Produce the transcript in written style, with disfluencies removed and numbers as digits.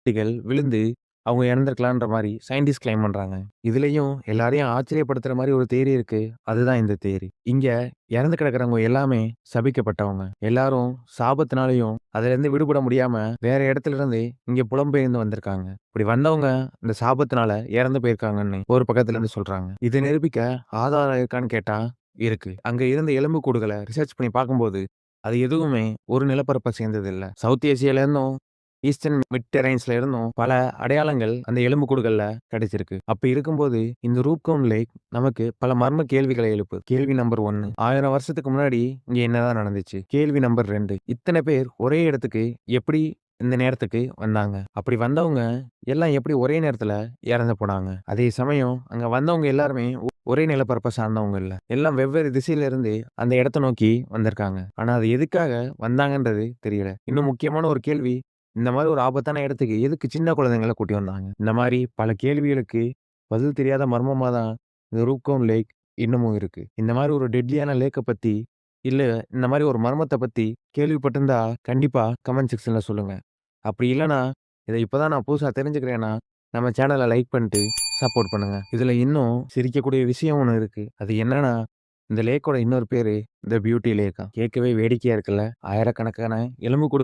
குட்டிகள் விழுந்து அவங்க இறந்திருக்கலான்ற மாரி சயின்டிஸ்ட் கிளைம் பண்றாங்க. இதுலயும் எல்லாரையும் ஆச்சரியப்படுத்துற மாரி ஒரு தியரி இருக்கு. அதுதான் இந்த தியரி. இங்க இறந்து கிடக்கிறவங்க எல்லாமே சபிக்கப்பட்டவங்க. எல்லாரும் சாபத்தினாலயும் அதிலிருந்து விடுபட முடியாம வேற இடத்துல இருந்து இங்க புலம்பெயர்ந்து வந்திருக்காங்க. இப்படி வந்தவங்க இந்த சாபத்தினால இறந்து போயிருக்காங்கன்னு ஒரு பக்கத்துல இருந்து சொல்றாங்க. இத நிரூபிக்க ஆதாரம் இருக்கான்னு கேட்டா இருக்கு. அங்க இருந்த எலும்புக்கூடுகள ரிசர்ச் பண்ணி பார்க்கும்போது, அது எதுவுமே ஒரு நிலப்பரப்ப சேர்ந்தது இல்ல. சவுத் ஏசியால இருந்தும், ஈஸ்டர்ன் மிட்டெரைன்ஸ்ல இருந்தும் பல அடையாளங்கள் அந்த எலும்புக்கூடுகள்ல கிடைச்சிருக்கு. அப்படி இருக்கும்போது, இந்த ரூப்கவுன் லேக் நமக்கு பல மர்ம கேள்விகளை எழுப்புது. கேள்வி நம்பர் 1 1000 வருஷத்துக்கு முன்னாடி இங்க என்னதான் நடந்துச்சு? கேள்வி நம்பர் 2 இத்தன பேர் ஒரே இடத்துக்கு எப்படி இந்த நேரத்துக்கு வந்தாங்க? அப்படி வந்தவங்க எல்லாம் எப்படி ஒரே நேரத்துல இறந்து போனாங்க? அதே சமயம் அங்க வந்தவங்க எல்லாருமே ஒரே நிலப்பரப்ப சார்ந்தவங்க இல்ல. எல்லாம் வெவ்வேறு திசையில இருந்து அந்த இடத்த நோக்கி வந்திருக்காங்க. ஆனா அது எதுக்காக வந்தாங்கன்றது தெரியல. இன்னும் முக்கியமான ஒரு கேள்வி, இந்த மாரி ஒரு ஆபத்தான இடத்துக்கு எதுக்கு சின்ன குழந்தைங்கள கூட்டி வந்தாங்க? இந்த மாரி பல கேள்விகளுக்கு பதில் தெரியாத மர்மமா தான் இந்த ரூப்கவுன் லேக் இன்னமும் இருக்கு. இந்த மாரி ஒரு டெட்லியான லேக்க பத்தி, இல்ல இந்த மாரி ஒரு மர்மத்த பத்தி கேள்விப்பட்டிருந்தா கண்டிப்பா கமெண்ட் செக்ஷன்ல சொல்லுங்க. அப்படி இல்லன்னா, இத இப்ப தான் நான் புதுசா தெரிஞ்சுக்கிறேன்னா, நம்ம சேனல லைக் பண்ணிட்டு சப்போர்ட் பண்ணுங்க. இதுல இன்னும் சிரிக்கக்கூடிய விஷயம் ஒண்ணு இருக்கு. அது என்னன்னா, இந்த லேக்கோட இன்னொரு பேரு த பியூட்டி லேக்காம். கேட்கவே வேடிக்கையா இருக்குல்ல. ஆயிரக்கணக்கான எலும்புக்கூடு